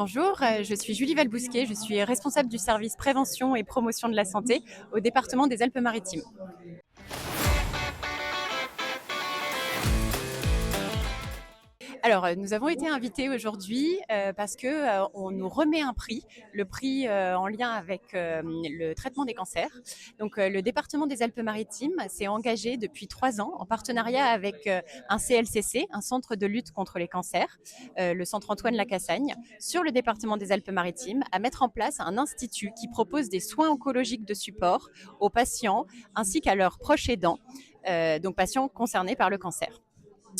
Bonjour, je suis Julie Valbousquet, je suis responsable du service prévention et promotion de la santé au département des Alpes-Maritimes. Alors, nous avons été invités aujourd'hui parce que on nous remet un prix, le prix en lien avec le traitement des cancers. Donc, le département des Alpes-Maritimes s'est engagé depuis 3 ans en partenariat avec un CLCC, un centre de lutte contre les cancers, le centre Antoine Lacassagne, sur le département des Alpes-Maritimes, à mettre en place un institut qui propose des soins oncologiques de support aux patients ainsi qu'à leurs proches aidants, donc patients concernés par le cancer.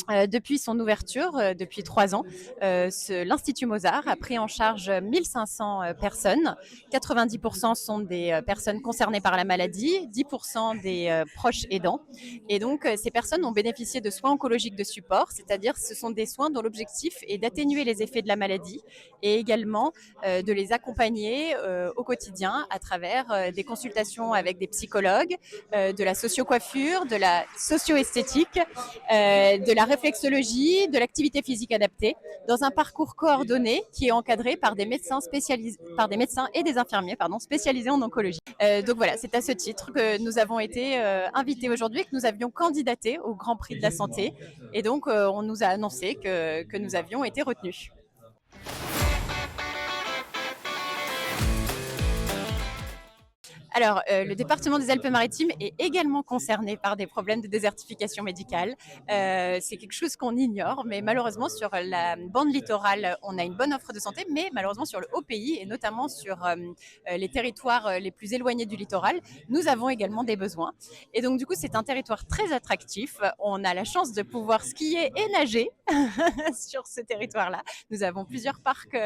Depuis son ouverture, depuis 3 ans, l'Institut Mozart a pris en charge 1500 personnes. 90% sont des personnes concernées par la maladie, 10% des proches aidants. Et donc, ces personnes ont bénéficié de soins oncologiques de support, c'est-à-dire ce sont des soins dont l'objectif est d'atténuer les effets de la maladie et également de les accompagner au quotidien à travers des consultations avec des psychologues, de la socio-coiffure, de la socio-esthétique, de la réflexologie, de l'activité physique adaptée, dans un parcours coordonné qui est encadré par des médecins et des infirmiers spécialisés en oncologie. Donc voilà, c'est à ce titre que nous avons été invités aujourd'hui, que nous avions candidaté au Grand Prix de la Santé, et donc on nous a annoncé que nous avions été retenus. Alors, le département des Alpes-Maritimes est également concerné par des problèmes de désertification médicale. C'est quelque chose qu'on ignore, mais malheureusement, sur la bande littorale, on a une bonne offre de santé, mais malheureusement, sur le haut pays, et notamment sur les territoires les plus éloignés du littoral, nous avons également des besoins. Et donc, du coup, c'est un territoire très attractif. On a la chance de pouvoir skier et nager sur ce territoire-là. Nous avons plusieurs parcs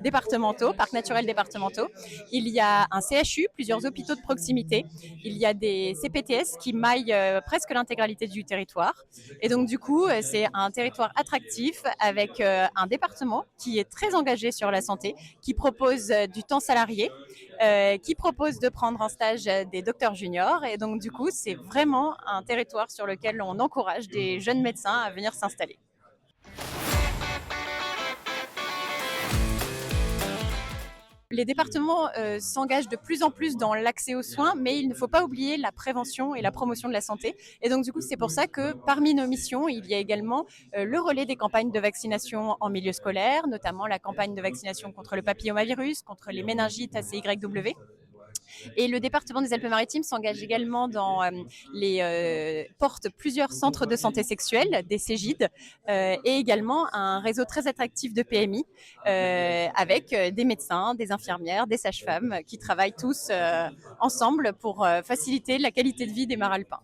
départementaux, parcs naturels départementaux. Il y a un CHU, plusieurs hôpitaux de proximité. Il y a des CPTS qui maillent presque l'intégralité du territoire. Et donc, du coup, c'est un territoire attractif avec un département qui est très engagé sur la santé, qui propose du temps salarié, qui propose de prendre en stage des docteurs juniors. Et donc, du coup, c'est vraiment un territoire sur lequel on encourage des jeunes médecins à venir s'installer. Les départements s'engagent de plus en plus dans l'accès aux soins, mais il ne faut pas oublier la prévention et la promotion de la santé. Et donc, du coup, c'est pour ça que parmi nos missions, il y a également le relais des campagnes de vaccination en milieu scolaire, notamment la campagne de vaccination contre le papillomavirus, contre les méningites ACYW. Et le département des Alpes-Maritimes s'engage également dans porte plusieurs centres de santé sexuelle, des CEGID, et également un réseau très attractif de PMI avec des médecins, des infirmières, des sages-femmes qui travaillent tous ensemble pour faciliter la qualité de vie des Maralpins.